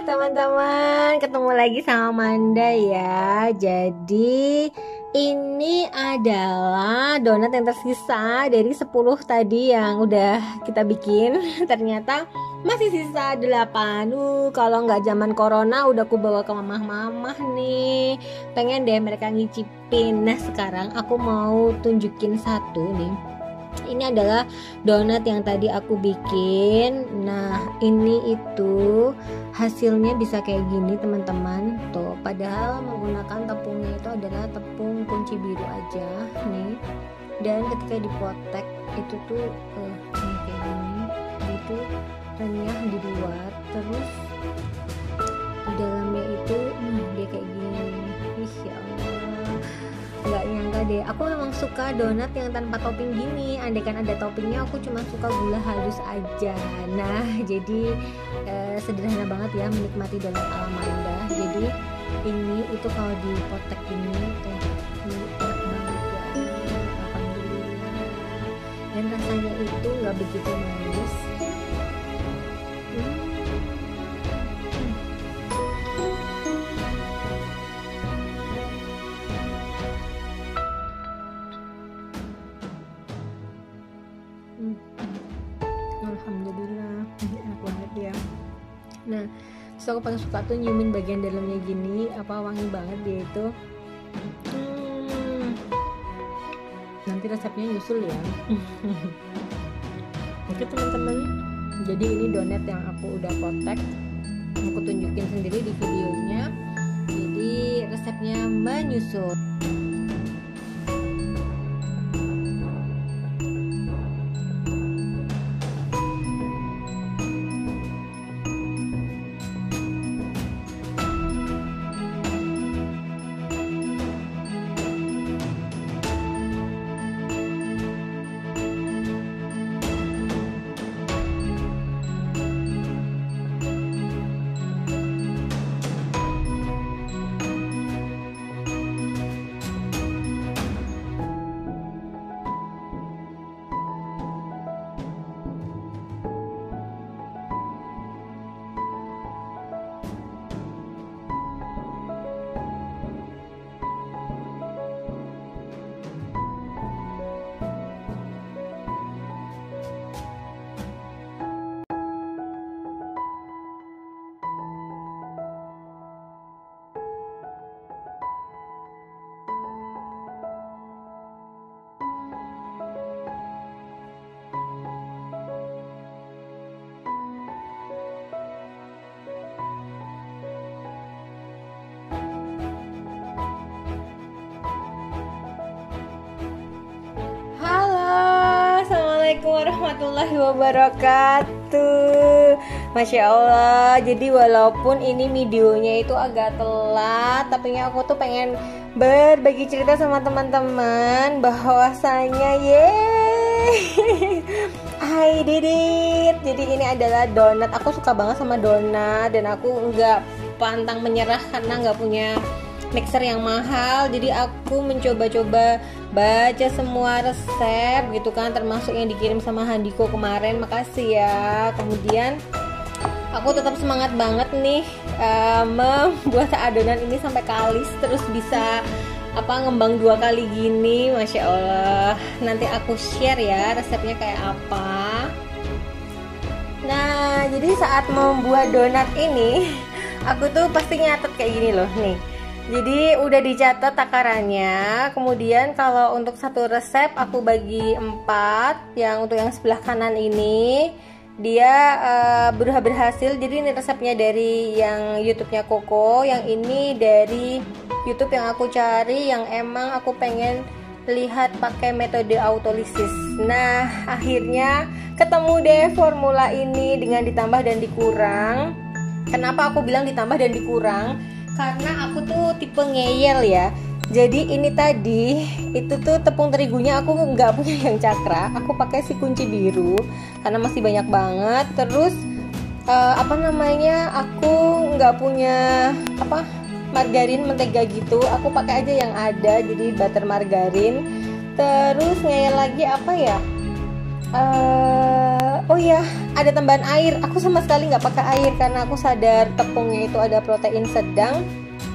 teman-teman, ketemu lagi sama Manda ya. Jadi ini adalah donat yang tersisa dari 10 tadi yang udah kita bikin. Ternyata masih sisa 8. Kalau nggak zaman corona udah aku bawa ke mamah-mamah nih. Pengen deh mereka ngicipin. Nah sekarang aku mau tunjukin satu nih. Ini adalah donat yang tadi aku bikin. Nah ini itu hasilnya bisa kayak gini teman-teman. Tuh, padahal menggunakan tepungnya itu adalah tepung kunci biru aja nih. Dan ketika dipotek itu tuh kayak gini, itu renyah di luar, terus di dalamnya itu dia kayak gini. Ih ya Allah, nggak nyangka deh, aku memang suka donat yang tanpa topping gini. Andaikan ada toppingnya aku cuma suka gula halus aja. Nah jadi sederhana banget ya menikmati donat ala Manda. Jadi ini itu kalau dipotek gini ini enak banget ya, alhamdulillah. Dan rasanya itu nggak begitu manis. Alhamdulillah enak banget ya. Nah terus aku paling suka tuh nyiumin bagian dalamnya gini, wangi banget dia itu. Nanti resepnya nyusul ya. Oke teman-teman, jadi ini donat yang aku udah potek, aku tunjukin sendiri di videonya. Jadi resepnya menyusul. Assalamualaikum warahmatullahi wabarakatuh. Masya Allah. Jadi walaupun ini videonya itu agak telat, tapi aku tuh pengen berbagi cerita sama teman-teman bahwasanya I did it. Jadi ini adalah donat. Aku suka banget sama donat dan aku nggak pantang menyerah karena nggak punya mixer yang mahal. Jadi aku mencoba-coba baca semua resep gitu kan, termasuk yang dikirim sama Handiko kemarin. Makasih ya. Kemudian aku tetap semangat banget nih membuat adonan ini sampai kalis, terus bisa ngembang 2 kali gini. Masya Allah. Nanti aku share ya resepnya kayak apa. Nah jadi saat membuat donat ini aku tuh pasti nyatet kayak gini loh nih. Jadi udah dicatat takarannya. Kemudian kalau untuk satu resep aku bagi 4. Yang untuk yang sebelah kanan ini dia berhasil. Jadi ini resepnya dari yang YouTube-nya Koko. Yang ini dari YouTube yang aku cari, yang emang aku pengen lihat pakai metode autolisis. Nah akhirnya ketemu deh formula ini dengan ditambah dan dikurang. Kenapa aku bilang ditambah dan dikurang? Karena aku tuh tipe ngeyel ya. Jadi ini tadi itu tuh tepung terigunya aku nggak punya yang cakra, aku pakai si kunci biru karena masih banyak banget. Terus aku nggak punya margarin, mentega gitu, aku pakai aja yang ada, jadi butter margarin. Terus ngeyel lagi Oh ya, ada tambahan air. Aku sama sekali nggak pakai air karena aku sadar tepungnya itu ada protein sedang.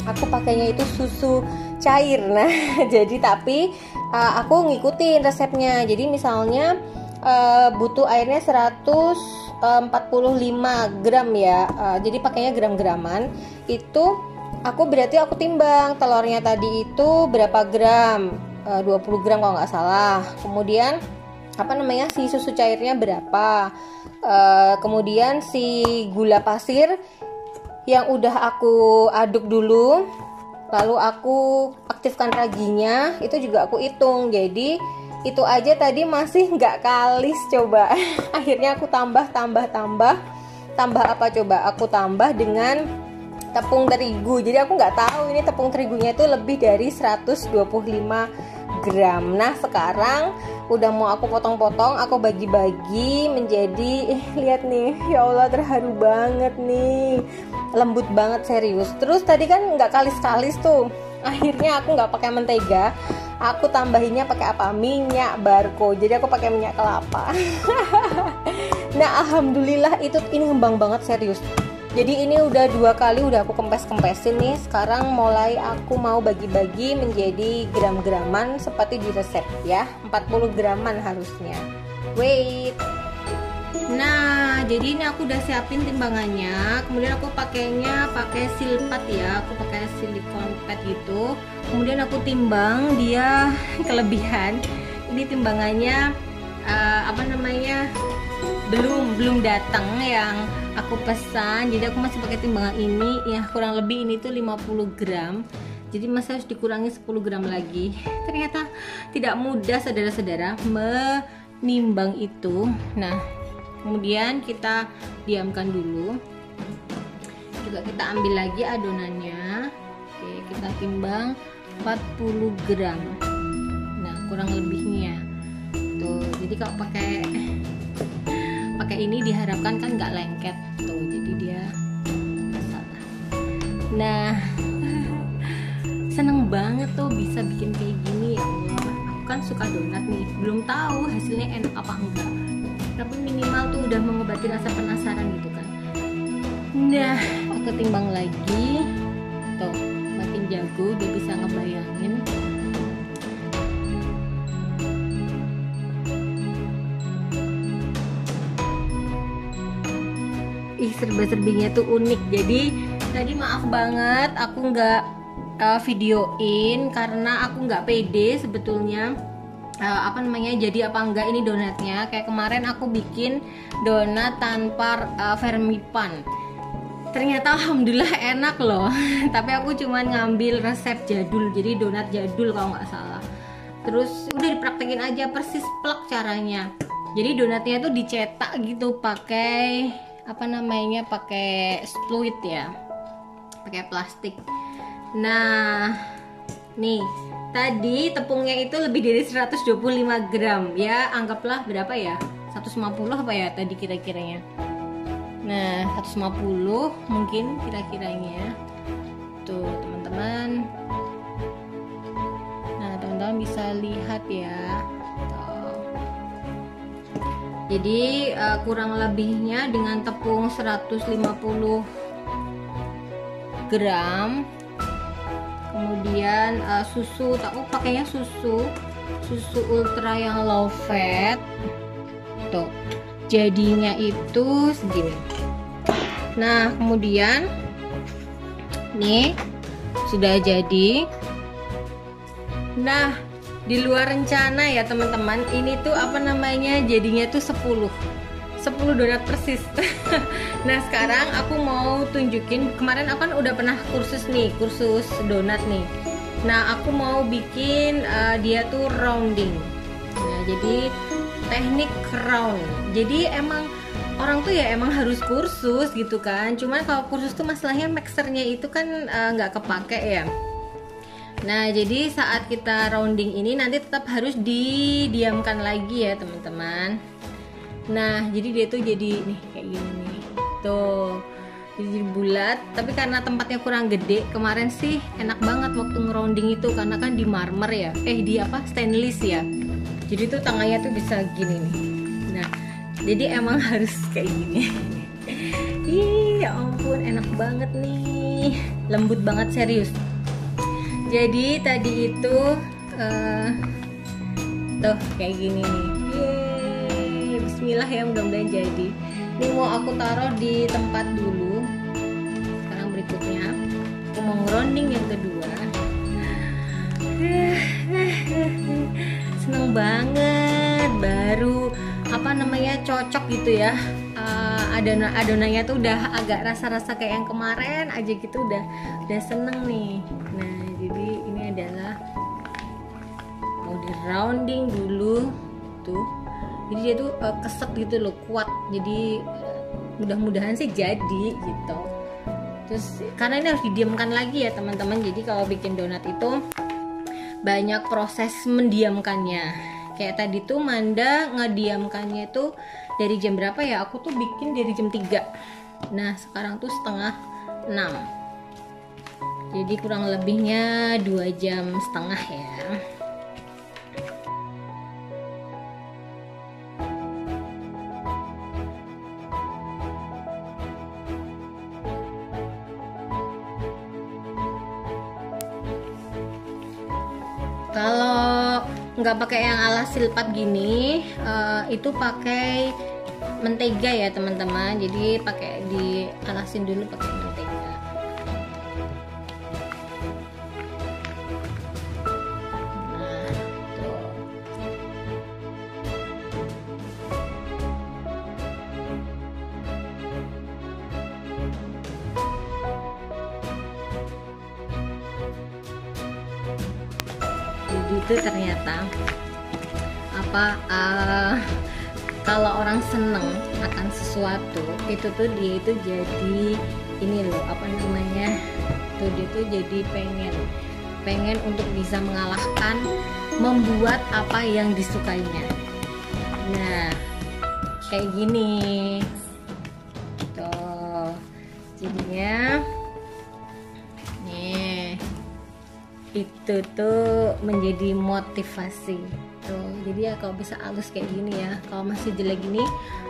Aku pakainya itu susu cair. Nah, jadi tapi aku ngikutin resepnya. Jadi misalnya butuh airnya 145 gram ya. Jadi pakainya gram-graman. Itu berarti aku timbang telurnya tadi itu berapa gram. 20 gram kalau nggak salah. Kemudian si susu cairnya berapa, kemudian si gula pasir yang udah aku aduk dulu, lalu aku aktifkan raginya, itu juga aku hitung. Jadi itu aja tadi masih nggak kalis coba. Akhirnya aku tambah apa coba, aku tambah dengan tepung terigu. Jadi aku nggak tahu ini tepung terigunya itu lebih dari 125 gram. Nah sekarang udah mau aku potong-potong, aku bagi-bagi menjadi lihat nih, ya Allah terharu banget nih, lembut banget serius. Terus tadi kan nggak kalis-kalis tuh, akhirnya aku nggak pakai mentega, aku tambahinnya pakai apa, minyak barco. Jadi aku pakai minyak kelapa. Nah alhamdulillah ini ngembang banget serius. Jadi ini udah 2 kali udah aku kempes-kempesin nih. Sekarang mulai aku mau bagi-bagi menjadi gram-graman seperti di resep ya. 40 graman harusnya. Wait. Nah, jadi ini aku udah siapin timbangannya. Kemudian aku pakainya pakai silpat ya. Aku pakai silikon pad gitu. Kemudian aku timbang dia kelebihan. Ini timbangannya belum datang yang aku pesan, jadi aku masih pakai timbangan ini ya, kurang lebih ini tuh 50 gram, jadi masih harus dikurangi 10 gram lagi. Ternyata tidak mudah saudara-saudara menimbang itu. Nah kemudian kita diamkan dulu, juga kita ambil lagi adonannya. Oke, kita timbang 40 gram. Nah kurang lebihnya tuh, jadi kalau pakai ini diharapkan kan nggak lengket tuh, jadi dia salah. Nah seneng banget tuh bisa bikin kayak gini ya Allah. Aku kan suka donat nih, belum tahu hasilnya enak apa enggak, tapi minimal tuh udah mengobati rasa penasaran gitu kan. Nah aku timbang lagi tuh, makin jago udah bisa ngebayangin. Serba-serbinya tuh unik. Jadi tadi maaf banget aku nggak videoin karena aku nggak pede sebetulnya jadi apa enggak ini donatnya. Kayak kemarin aku bikin donat tanpa vermipan, ternyata alhamdulillah enak loh. Tapi aku cuman ngambil resep jadul, jadi donat jadul kalau nggak salah. Terus udah dipraktekin aja persis plek caranya. Jadi donatnya tuh dicetak gitu pakai pakai fluid ya, pakai plastik. Nah nih tadi tepungnya itu lebih dari 125 gram ya, anggaplah berapa ya, 150 apa ya tadi kira-kiranya. Nah 150 mungkin kira-kiranya tuh teman-teman. Nah teman-teman bisa lihat ya. Jadi kurang lebihnya dengan tepung 150 gram, kemudian susu, aku pakainya susu ultra yang low fat tuh, jadinya itu segini. Nah kemudian nih sudah jadi. Nah di luar rencana ya teman-teman, ini tuh jadinya tuh 10 donat persis. Nah sekarang aku mau tunjukin, kemarin aku kan udah pernah kursus donat nih. Nah aku mau bikin dia tuh rounding. Nah jadi teknik round, jadi emang orang tuh ya emang harus kursus gitu kan. Cuman kalau kursus tuh masalahnya mixernya itu kan nggak kepake ya. Nah jadi saat kita rounding ini nanti tetap harus didiamkan lagi ya teman-teman. Nah jadi dia tuh jadi nih kayak gini nih tuh, jadi bulat. Tapi karena tempatnya kurang gede, kemarin sih enak banget waktu ngerounding itu karena kan di marmer ya, stainless ya. Jadi tuh tangannya tuh bisa gini nih. Nah Jadi emang harus kayak gini. Ih, ya ampun, enak banget nih, lembut banget, serius. Jadi tadi itu tuh kayak gini nih. Yeay, bismillah ya, mudah-mudahan jadi. Ini mau aku taruh di tempat dulu. Sekarang berikutnya aku mau ngeronding yang kedua. Seneng banget, baru apa namanya, cocok gitu ya. Adonannya tuh udah agak rasa-rasa kayak yang kemarin aja gitu, udah seneng nih. Nah, jadi ini adalah mau di rounding dulu tuh, jadi dia tuh keset gitu loh, kuat. Jadi mudah-mudahan sih jadi gitu. Terus karena ini harus didiamkan lagi ya teman-teman, jadi kalau bikin donat itu banyak proses mendiamkannya. Kayak tadi tuh Manda ngediamkannya itu dari jam berapa ya, aku tuh bikin dari jam 3. Nah sekarang tuh setengah 6, jadi kurang lebihnya 2,5 jam ya. Kalau nggak pakai yang ala silpat gini, itu pakai mentega ya teman-teman. Jadi pakai dialasin dulu pakai mentega. Nah, tuh. Jadi itu ternyata kalau orang seneng akan sesuatu itu tuh dia itu jadi ini loh, apa namanya tuh, dia tuh jadi pengen untuk bisa mengalahkan membuat apa yang disukainya. Nah kayak gini tuh jadinya nih, itu tuh menjadi motivasi tuh. Jadi ya kalau bisa halus kayak gini ya, kalau masih jelek gini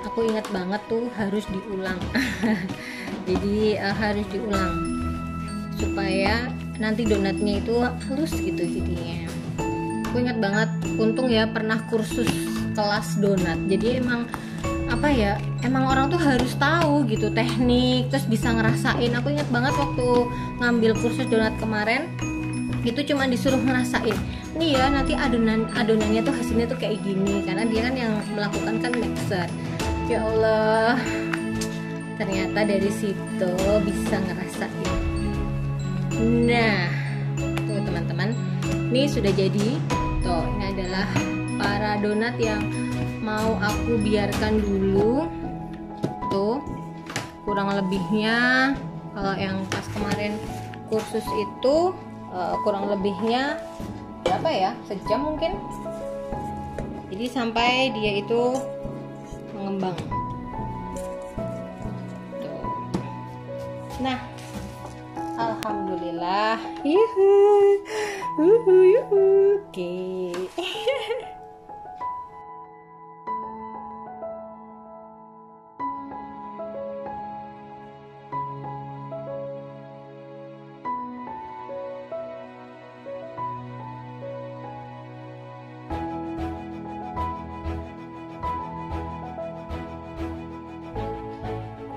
aku ingat banget tuh harus diulang. Jadi harus diulang supaya nanti donatnya itu halus gitu jadinya. Aku ingat banget, untung ya pernah kursus kelas donat. Jadi emang apa ya, emang orang tuh harus tahu gitu teknik, terus bisa ngerasain. Aku ingat banget waktu ngambil kursus donat kemarin, itu cuma disuruh ngerasain nih ya, nanti adonannya tuh hasilnya tuh kayak gini, karena dia kan yang melakukan kan mixer. Ya Allah, ternyata dari situ bisa ngerasain. Nah tuh teman-teman, ini sudah jadi tuh. Ini adalah para donat yang mau aku biarkan dulu tuh. Kurang lebihnya kalau yang pas kemarin kursus itu kurang lebihnya berapa ya, sejam mungkin. Jadi sampai dia itu mengembang tuh. Nah alhamdulillah, oke.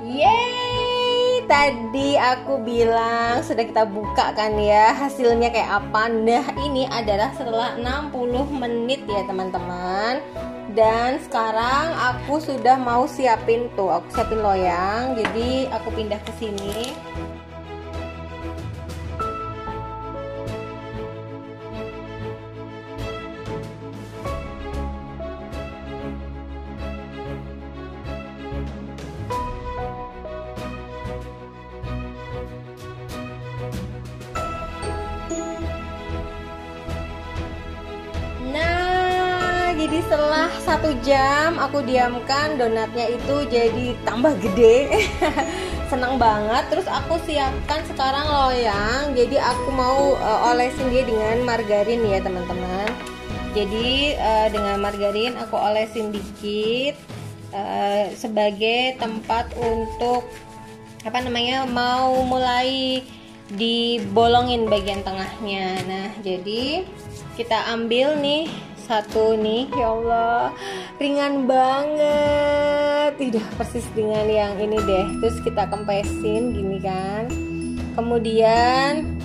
Yeay, tadi aku bilang sudah kita buka kan ya, hasilnya kayak apa. Nah ini adalah setelah 60 menit ya teman-teman. Dan sekarang aku sudah mau siapin tuh, aku siapin loyang. Jadi aku pindah ke sini. Jadi setelah 1 jam aku diamkan, donatnya itu jadi tambah gede. Senang banget. Terus aku siapkan sekarang loyang. Jadi aku mau olesin dia dengan margarin ya teman-teman. Jadi dengan margarin aku olesin dikit. sebagai tempat untuk apa namanya, mau mulai dibolongin bagian tengahnya. Nah, jadi kita ambil nih satu nih, ya Allah, ringan banget, tidak persis dengan yang ini deh. Terus kita kempesin gini kan, kemudian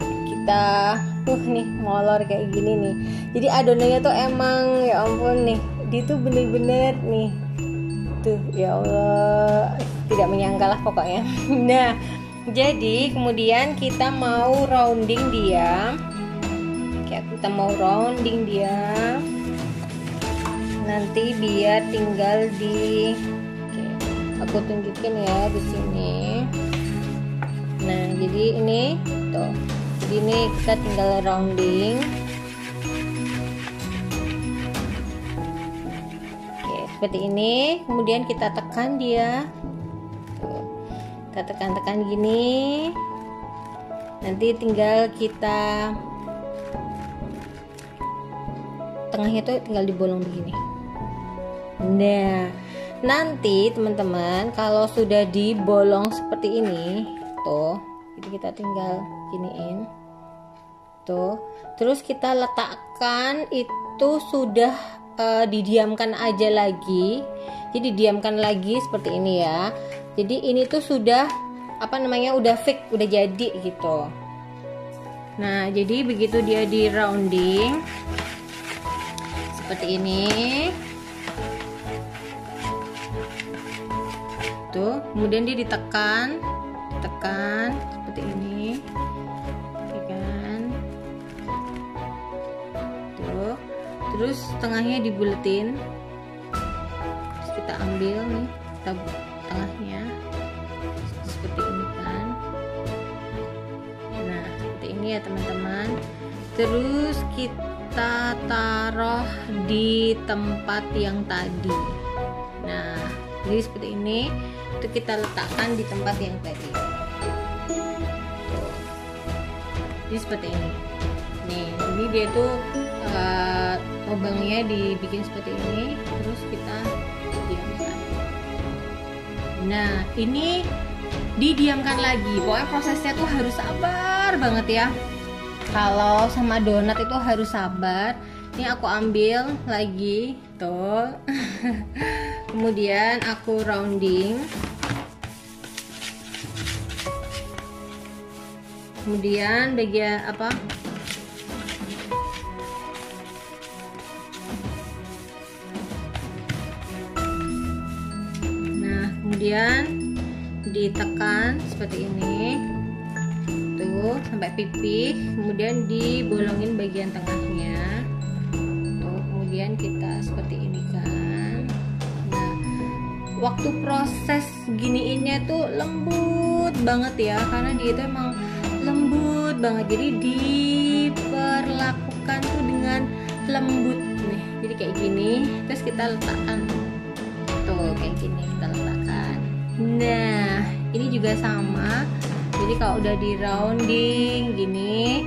kita nih molor kayak gini nih. Jadi adonannya tuh emang ya ampun nih, dia tuh bener-bener nih tuh, ya Allah, tidak menyangka lah pokoknya. Nah, jadi kemudian kita mau rounding dia. Kita mau rounding dia nanti biar tinggal di, aku tunjukin ya di sini. Nah, jadi ini tuh, jadi ini kita tinggal rounding. Oke, seperti ini. Kemudian kita tekan dia tuh, kita tekan-tekan gini. Nanti tinggal kita tengahnya tuh tinggal dibolong begini. Nah, nanti teman-teman kalau sudah dibolong seperti ini tuh, jadi kita tinggal giniin tuh, terus kita letakkan itu sudah didiamkan aja lagi. Jadi didiamkan lagi seperti ini ya. Jadi ini tuh sudah apa namanya, udah fix, udah jadi gitu. Nah, jadi begitu dia di rounding seperti ini tuh, kemudian dia ditekan seperti ini, ya kan tuh, terus tengahnya dibuletin, terus kita ambil nih, kita tengahnya seperti ini kan. Nah, seperti ini ya teman-teman. Terus kita taruh di tempat yang tadi. Nah, jadi seperti ini, itu kita letakkan di tempat yang tadi. Tuh. Jadi seperti ini. Nih, ini dia tuh lubangnya dibikin seperti ini, terus kita diamkan. Nah, ini didiamkan lagi. Pokoknya prosesnya tuh harus sabar banget ya. Kalau sama donat itu harus sabar. Ini aku ambil lagi tuh. Kemudian aku rounding. Kemudian bagian apa? Nah, kemudian ditekan seperti ini. Sampai pipih, kemudian dibolongin bagian tengahnya tuh, kemudian kita seperti ini kan. Nah, waktu proses giniinnya tuh lembut banget ya, karena dia itu emang lembut banget, jadi diperlakukan tuh dengan lembut nih. Jadi kayak gini, terus kita letakkan tuh kayak gini, kita letakkan. Nah, ini juga sama. Jadi kalau udah di rounding gini,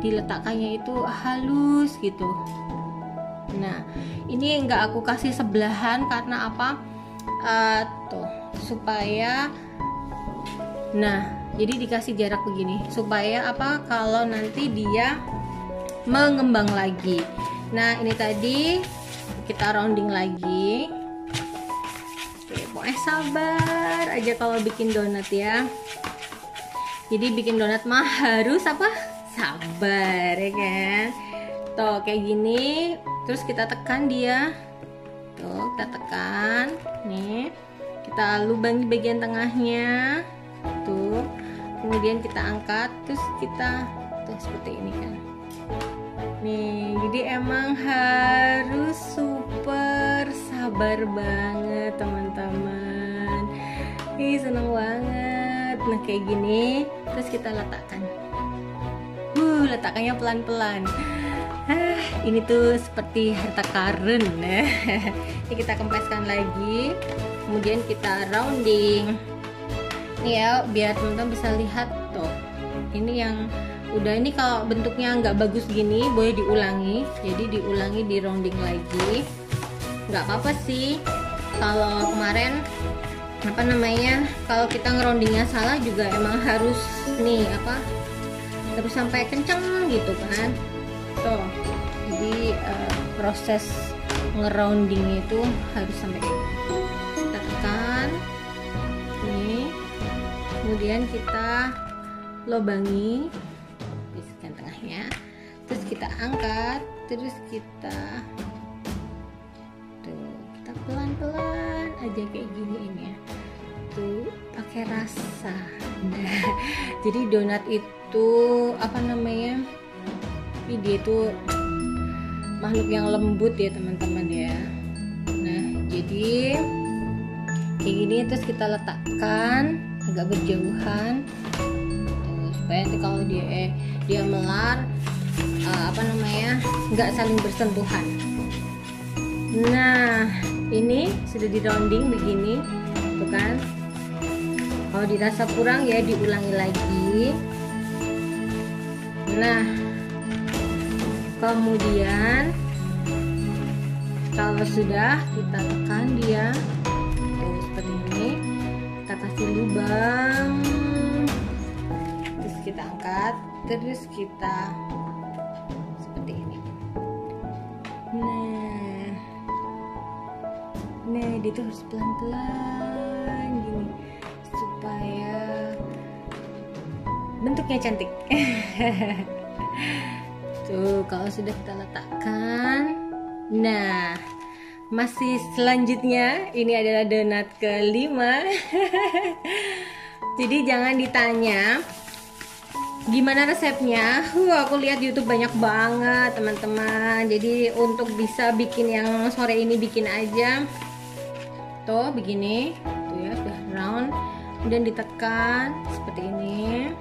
diletakkannya itu halus gitu. Nah, ini enggak aku kasih sebelahan karena apa? Tuh, supaya, nah, jadi dikasih jarak begini supaya apa? Kalau nanti dia mengembang lagi. Nah, ini tadi kita rounding lagi. Pokoknya sabar aja kalau bikin donat ya. Jadi bikin donat mah harus apa? Sabar ya kan. Tuh kayak gini. Terus kita tekan dia. Tuh kita tekan. Nih. Kita lubangi bagian tengahnya. Tuh. Kemudian kita angkat. Terus kita tuh seperti ini kan. Nih, jadi emang harus super sabar banget teman-teman. Ih, seneng banget. Nah, kayak gini, terus kita letakkan. Letakkannya pelan-pelan. Ini tuh seperti harta karun. Ini kita kempeskan lagi. Kemudian kita rounding. Nih ya, biar teman-teman bisa lihat tuh. Ini yang udah, ini kalau bentuknya nggak bagus gini boleh diulangi, jadi diulangi, di rounding lagi nggak apa-apa sih. Kalau kemarin apa namanya, kalau kita ngerondingnya salah juga emang harus nih apa, terus sampai kenceng gitu kan. Tuh, jadi proses ngerounding itu harus sampai kayak gitu. Kita tekan nih, kemudian kita lobangi di sekian tengahnya, terus kita angkat, terus kita pelan-pelan aja kayak gini ini ya, tuh pakai rasa. Nah, jadi donat itu apa namanya, dia itu makhluk yang lembut ya teman-teman ya. Nah, jadi kayak gini, terus kita letakkan agak berjauhan tuh, supaya nanti kalau dia melar apa namanya, nggak saling bersentuhan. Nah, ini sudah di rounding begini tuh kan. Kalau dirasa kurang ya diulangi lagi. Nah, kemudian kalau sudah, kita tekan dia tuh seperti ini, kita kasih lubang, terus kita angkat, terus kita seperti ini. Nah, dia tuh harus pelan-pelan gini supaya bentuknya cantik. Tuh, kalau sudah kita letakkan. Nah, masih selanjutnya ini adalah donat kelima. Jadi jangan ditanya gimana resepnya. Aku lihat YouTube banyak banget teman-teman. Jadi untuk bisa bikin yang sore ini, bikin aja. Tuh begini, tuh ya, sudah round, kemudian ditekan seperti ini,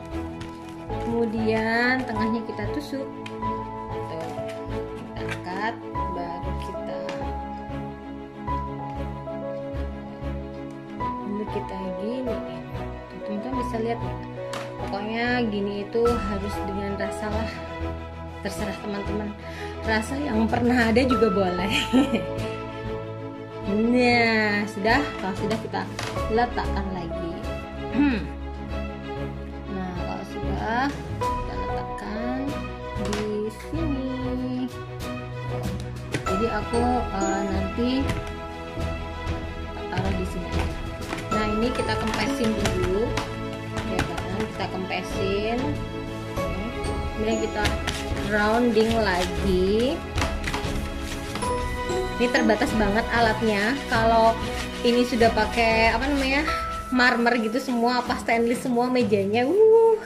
kemudian tengahnya kita tusuk, tuh kita angkat, baru kita gini, teman-teman bisa lihat nih, pokoknya gini itu harus dengan rasa lah, terserah teman-teman, rasa yang pernah ada juga boleh. Nah, sudah, kalau sudah kita letakkan lagi. Nah, kalau sudah kita letakkan di sini. Jadi aku nanti taruh di sini. Nah, ini kita kempesin dulu, ya kan? Kita kempesin. Kemudian kita rounding lagi. Ini terbatas banget alatnya. Kalau ini sudah pakai apa namanya, marmer gitu semua, apa stainless semua mejanya,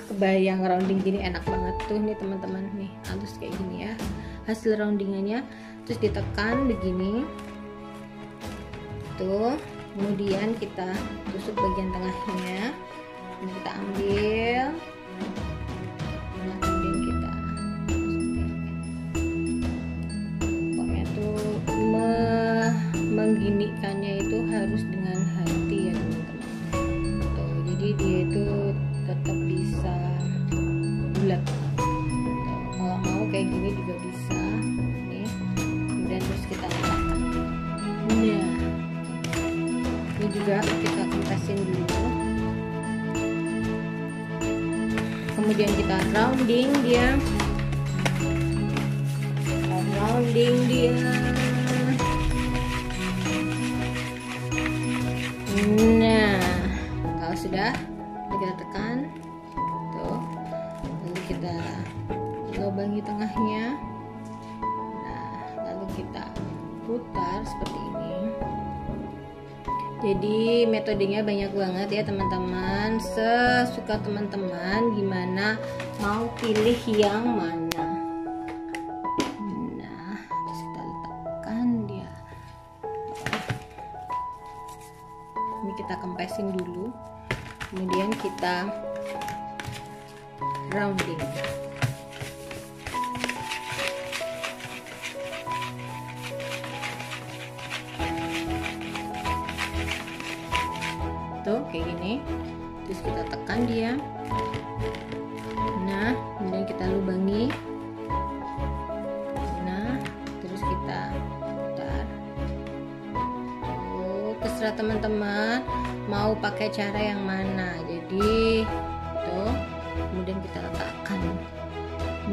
kebayang rounding gini enak banget tuh nih teman-teman, nih halus kayak gini ya hasil roundingannya. Terus ditekan begini tuh, kemudian kita tusuk bagian tengahnya, ini kita ambil. Nah, kemudian kita mengginikannya itu harus dengan hati ya teman-teman. Tuh, jadi dia itu tetap bisa bulat. Tuh, kalau mau kayak gini juga bisa. Nih, kemudian terus kita letakkan. Nah, ini juga kita kempesin dulu. Kemudian kita rounding dia. Nah, kalau sudah kita tekan tuh, lalu kita lubangi tengahnya. Nah, lalu kita putar seperti ini. Jadi metodenya banyak banget ya teman-teman, sesuka teman-teman gimana mau pilih yang mana. Nah, terus kita letakkan dia. Ini kita kempesin dulu, kemudian kita rounding. Tuh kayak gini, terus kita tekan dia. Nah, kemudian kita lubangi. Nah, terus kita putar. terserah teman-teman mau pakai cara yang mana. Jadi tuh, kemudian kita letakkan.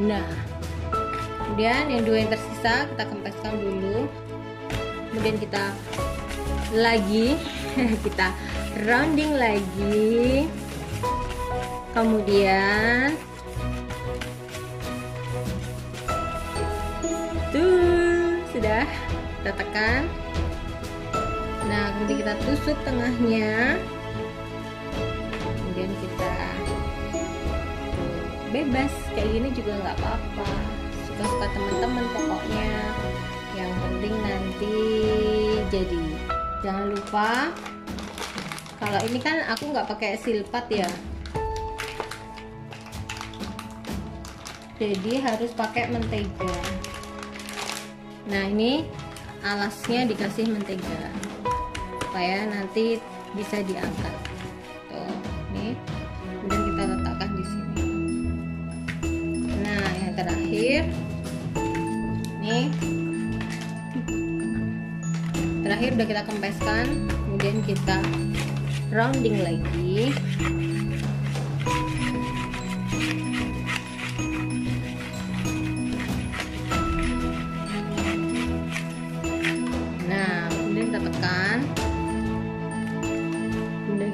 Nah, kemudian yang dua yang tersisa kita kempeskan dulu. Kemudian kita lagi kita rounding lagi. Kemudian tuh sudah kita tekan. Nah, kemudian kita tusuk tengahnya. Kemudian kita bebas kayak gini juga nggak apa-apa, suka-suka teman-teman pokoknya, yang penting nanti jadi. Jangan lupa, kalau ini kan aku nggak pakai silpat ya, jadi harus pakai mentega. Nah, ini alasnya dikasih mentega supaya nanti bisa diangkat. Tuh, nih. Kemudian kita letakkan di sini. Nah, yang terakhir, nih. Terakhir udah kita kempeskan, kemudian kita rounding lagi.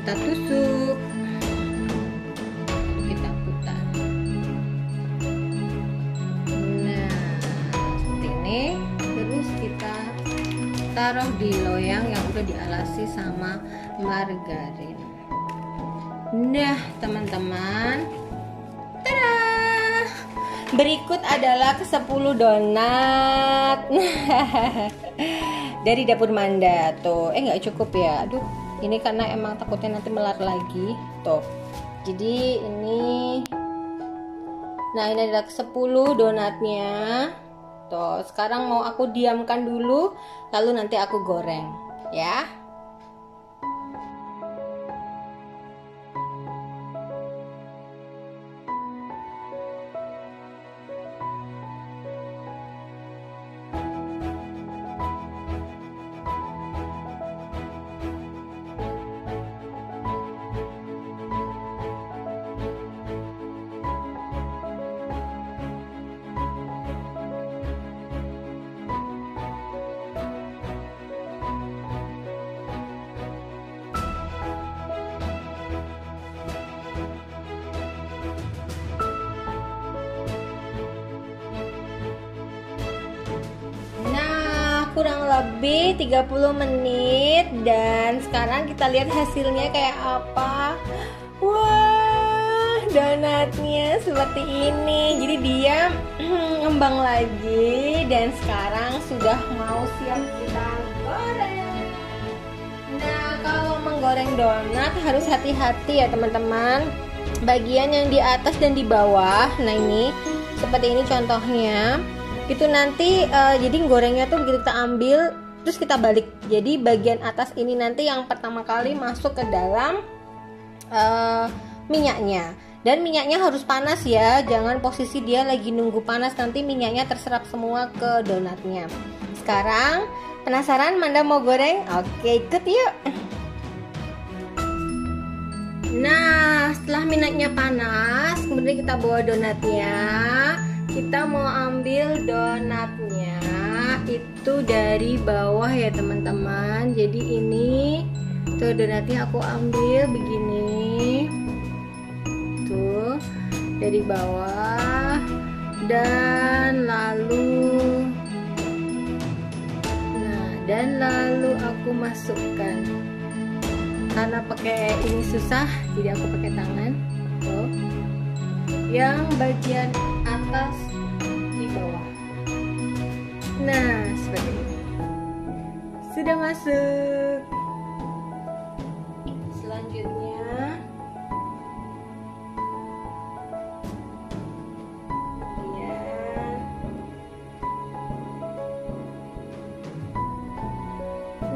Kita tusuk, kita putar. Nah, seperti ini. Terus kita taruh di loyang yang udah dialasi sama margarin. Nah, teman-teman, tada! Berikut adalah ke-10 donat dari dapur Manda. Tuh, nggak cukup ya. Aduh, ini karena emang takutnya nanti melar lagi. Tuh, jadi ini, nah ini adalah 10 donatnya. Tuh, sekarang mau aku diamkan dulu, lalu nanti aku goreng ya. Kurang lebih 30 menit dan sekarang kita lihat hasilnya kayak apa. Wah, donatnya seperti ini. Jadi dia ngembang lagi dan sekarang sudah mau siap kita goreng. Nah, kalau menggoreng donat harus hati-hati ya teman-teman. Bagian yang di atas dan di bawah, nah ini seperti ini contohnya. Itu nanti jadi gorengnya tuh begitu kita ambil terus kita balik, jadi bagian atas ini nanti yang pertama kali masuk ke dalam minyaknya, dan minyaknya harus panas ya, jangan posisi dia lagi nunggu panas, nanti minyaknya terserap semua ke donatnya. Sekarang penasaran Manda mau goreng? Oke, ikut yuk. Nah, setelah minyaknya panas, kemudian kita bawa donatnya. Kita mau ambil donatnya itu dari bawah ya teman-teman. Jadi ini tuh donatnya aku ambil begini tuh dari bawah, dan lalu aku masukkan. Karena pakai ini susah, jadi aku pakai tangan tuh. Yang bagian atas di bawah. Nah, seperti ini. Sudah masuk. Selanjutnya ya.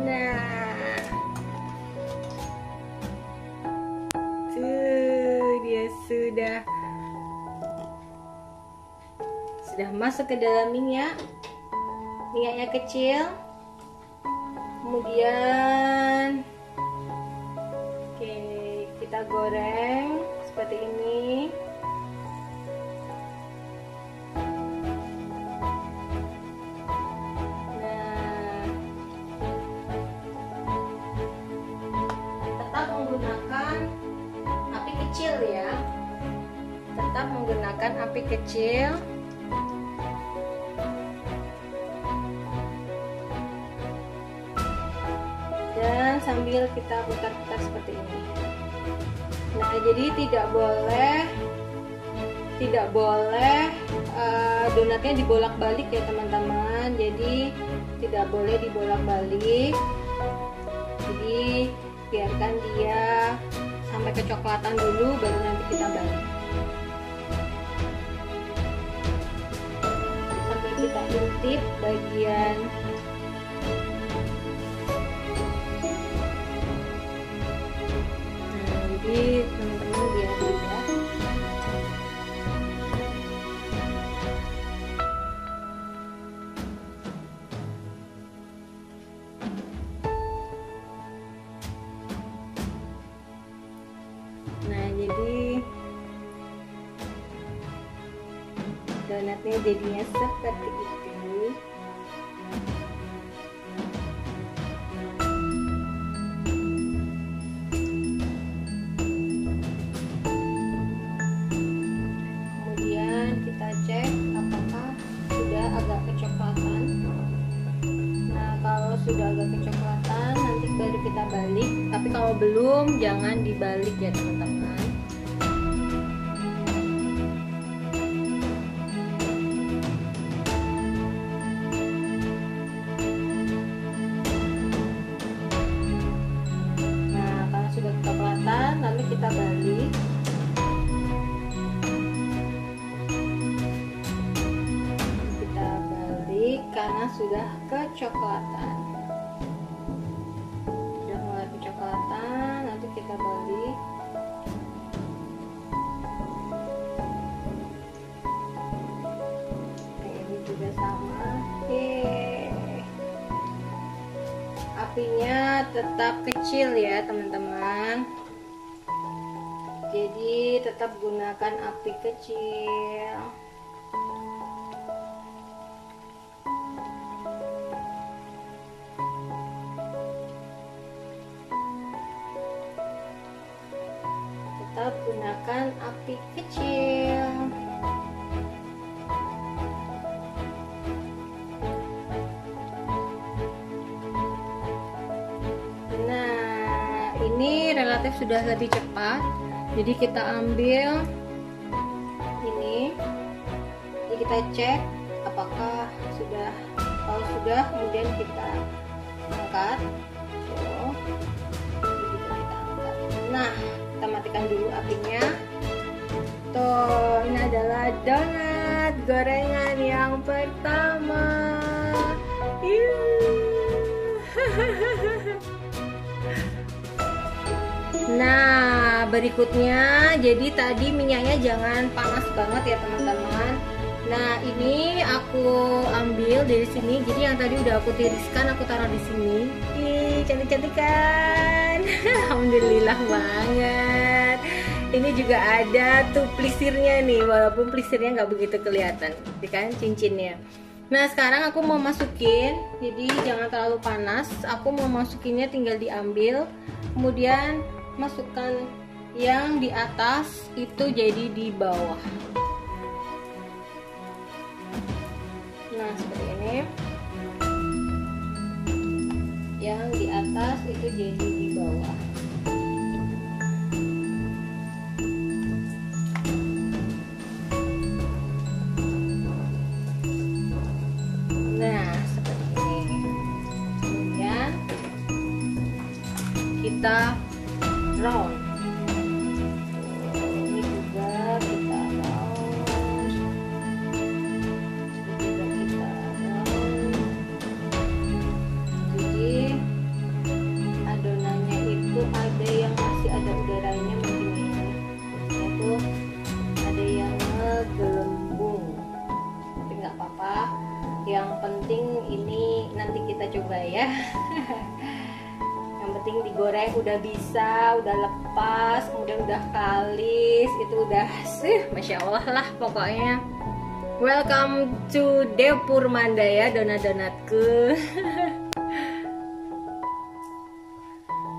Nah, tuh dia sudah masuk ke dalam minyak. Minyaknya kecil. Kemudian kita goreng seperti ini. Nah, tetap menggunakan api kecil ya. Tetap menggunakan api kecil. Dan sambil kita putar-putar seperti ini. Nah, jadi tidak boleh donatnya dibolak-balik ya teman-teman. Jadi tidak boleh dibolak-balik. Jadi biarkan dia sampai kecoklatan dulu, baru nanti kita balik. Sampai kita intip bagian jadi teman-teman biar lihat. Nah, jadi donatnya jadinya seperti itu. Kita cek apakah sudah agak kecoklatan. Nah, kalau sudah agak kecoklatan nanti baru kita balik, tapi kalau belum jangan dibalik ya teman-teman. Nah, kalau sudah kecoklatan lalu kita balik. Karena sudah kecoklatan, sudah mulai kecoklatan, nanti kita balik. Ini juga sama. Apinya tetap kecil ya teman-teman. Jadi tetap gunakan api kecil. Tetap gunakan api kecil. Nah, ini relatif sudah lebih cepat. Jadi kita ambil ini. Jadi kita cek apakah sudah. Kalau sudah, kemudian kita angkat. Tuh. Kita angkat. Nah, kita matikan dulu apinya. Tuh, ini adalah donat gorengan yang pertama. Nah, berikutnya, jadi tadi minyaknya jangan panas banget ya teman-teman. Nah, ini aku ambil dari sini. Jadi yang tadi udah aku tiriskan, aku taruh di sini. Ih, cantik-cantik kan? Alhamdulillah banget. Ini juga ada tuh plisirnya nih, walaupun plisirnya nggak begitu kelihatan, kan cincinnya. Nah, sekarang aku mau masukin. Jadi jangan terlalu panas. Aku mau masukinnya, tinggal diambil, kemudian masukkan yang di atas itu jadi di bawah. Nah, seperti ini. Yang di atas itu jadi di bawah. Nah, seperti ini. Kemudian kita round. Ini juga kita round. Ini juga kita round. Jadi adonannya itu udah bisa, udah lepas, kemudian udah kalis, itu udah Masya Allah lah pokoknya. Welcome to Dapur Manda ya donat-donatku.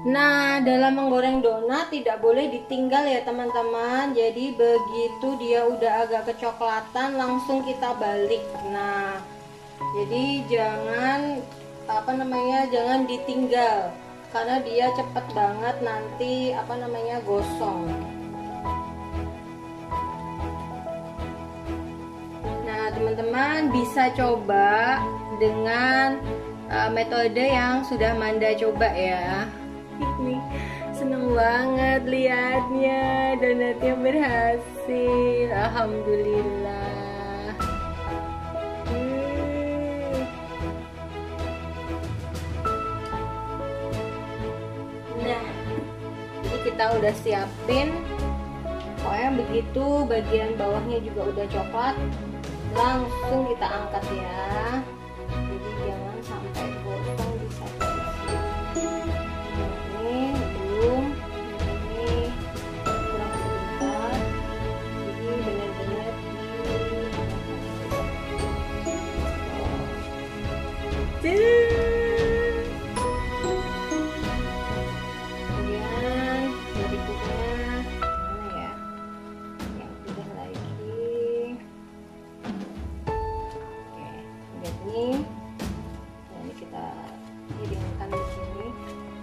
Nah, dalam menggoreng donat tidak boleh ditinggal ya teman-teman. Jadi begitu dia udah agak kecoklatan langsung kita balik. Nah, jadi jangan jangan ditinggal karena dia cepet banget nanti gosong. Nah, teman-teman bisa coba dengan metode yang sudah Manda coba ya. Ini seneng banget liatnya, donatnya berhasil, alhamdulillah. Nah, jadi kita udah siapin, pokoknya begitu bagian bawahnya juga udah coklat, langsung kita angkat ya. Jadi jangan sampai gosong di satu sisi. Ini belum, ini kurang sebentar. Jadi benar-benar kemudian berikutnya mana ya? Yang udah lagi. Oke, ini. Nah, ini kita piringkan di sini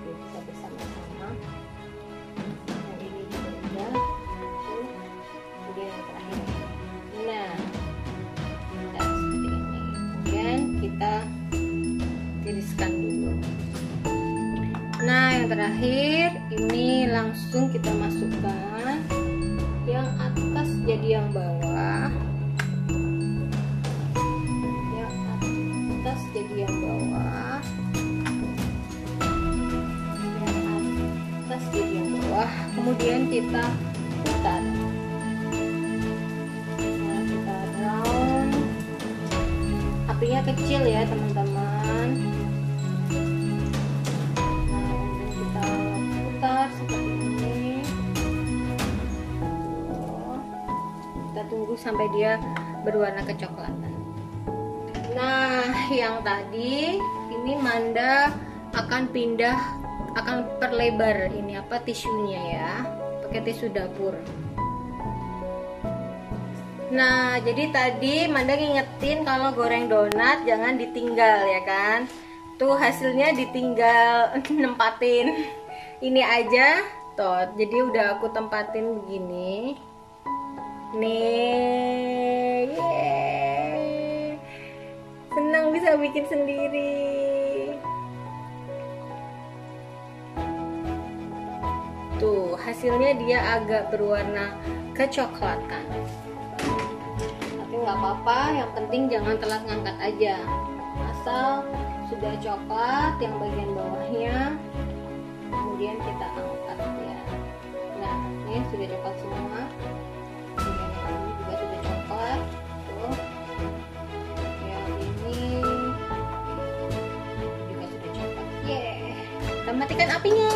biar bisa bersama-sama. Yang ini juga udah. Kemudian yang terakhir. Nah, seperti ini. Kemudian kita tiriskan dulu. Nah, yang terakhir ini langsung kita masukkan yang atas jadi yang bawah. Jadi yang bawah, yang atas jadi yang bawah, kemudian kita putar. Nah, kita round, apinya kecil ya teman-teman. Nah, kemudian kita putar seperti ini. Kita tunggu sampai dia berwarna kecoklatan. Nah, yang tadi ini Manda akan perlebar ini tisunya ya, pakai tisu dapur. Nah, jadi tadi Manda ngingetin kalau goreng donat jangan ditinggal ya kan. Tuh hasilnya ditinggal nempatin. Ini aja, toh. Jadi udah aku tempatin begini. Nih, senang bisa bikin sendiri. Tuh hasilnya dia agak berwarna kecoklatan. Tapi nggak apa-apa, yang penting jangan telat ngangkat aja. Asal sudah coklat yang bagian bawahnya, kemudian kita angkat ya. Nah, ini sudah coklat semua. Kemudian yang ini juga sudah coklat. Tuh. Kita matikan apinya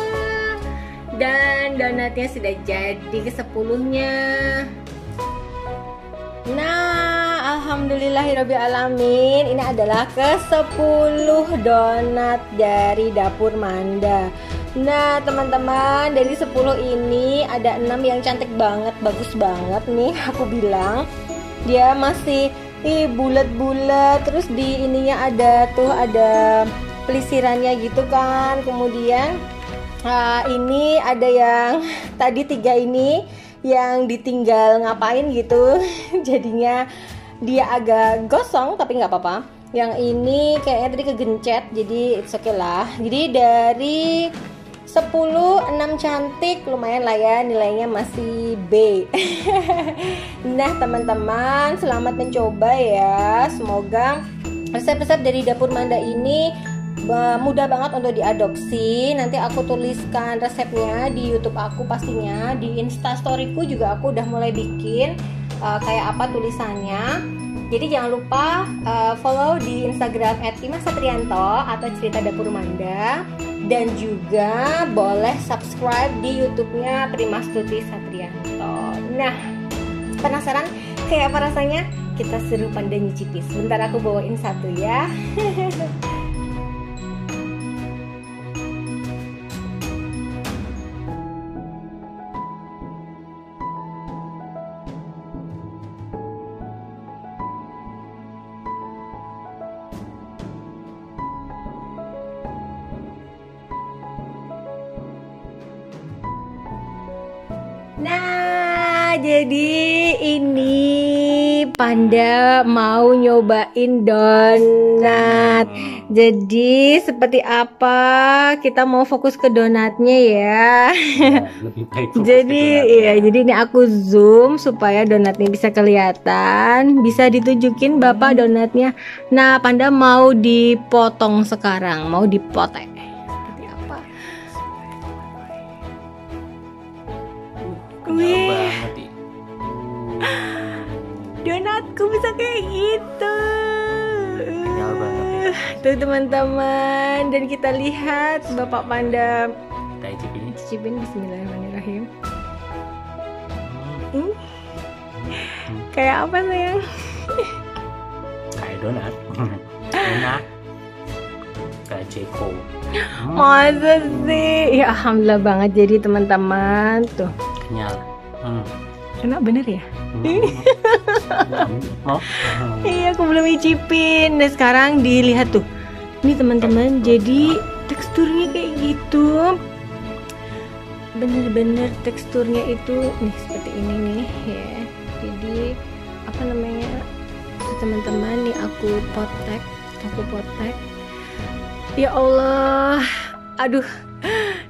dan donatnya sudah jadi ke-10-nya. Nah, alhamdulillahirobbilalamin, ini adalah ke-10 donat dari Dapur Manda. Nah, teman-teman, dari 10 ini ada 6 yang cantik banget, bagus banget nih. Aku bilang dia masih bulat-bulat, terus di ininya ada pelisirannya gitu kan. Kemudian ini ada yang tadi 3 ini yang ditinggal ngapain gitu. Jadinya dia agak gosong, tapi nggak apa-apa. Yang ini kayaknya tadi kegencet, jadi it's okay lah. Jadi dari 10, 6 cantik, lumayan lah ya, nilainya masih B. Nah teman-teman, selamat mencoba ya. Semoga resep-resep dari Dapur Manda ini mudah banget untuk diadopsi. Nanti aku tuliskan resepnya di YouTube aku pastinya. Di Instastoryku juga aku udah mulai bikin kayak apa tulisannya. Jadi jangan lupa follow di Instagram @imasatrianto atau Cerita Dapur Manda. Dan juga boleh subscribe di YouTube-nya Primastuti Satrianto. Nah, penasaran kayak apa rasanya? Kita seru Panda nyicipi. Sebentar aku bawain satu ya. Nah, jadi ini Panda mau nyobain donat. Jadi seperti apa? Kita mau fokus ke donatnya ya. Lebih baik fokus Jadi ke donat. iya, jadi ini aku zoom supaya donatnya bisa kelihatan. Bisa ditunjukin Bapak donatnya. Nah, Panda mau dipotong sekarang, mau dipotek. Seperti apa? Kenyal Wih. banget nih. Donatku bisa kayak gitu. Kenyal banget ya. Tuh teman-teman, dan kita lihat Bapak Panda Kita icipin ini. cicipin. Bismillahirrahmanirrahim. Hmm. Kayak apa sayang? Kayak donat. Enak. Kayak Jeko. Masa sih? Ya alhamdulillah banget. Jadi teman-teman tuh Kenyal. enak bener ya? Oh. Iya, aku belum icipin. Nah sekarang dilihat tuh. Ini teman-teman, jadi teksturnya kayak gitu. Bener-bener teksturnya itu nih seperti ini nih ya. Jadi apa namanya, teman-teman, nih aku potek. Ya Allah, aduh,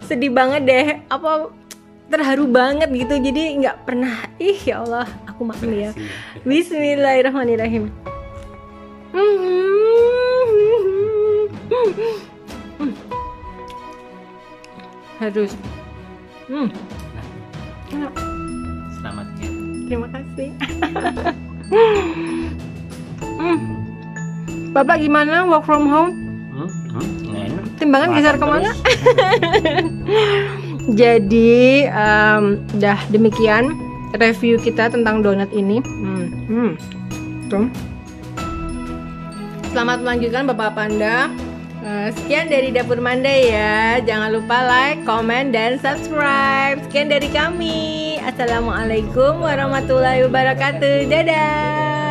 sedih banget deh. Apa terharu banget gitu. Jadi nggak pernah. Ya Allah, aku makan ya. Bismillahirrahmanirrahim. Harus. Enak. Selamat ya. Terima kasih. Bapak gimana work from home? Enak. Timbangan Makan geser kemana? terus. Jadi dah demikian review kita tentang donat ini. Tuh. Selamat melanjutkan Bapak Panda. Sekian dari Dapur Manda ya. Jangan lupa like, comment, dan subscribe. Sekian dari kami. Assalamualaikum warahmatullahi wabarakatuh. Dadah.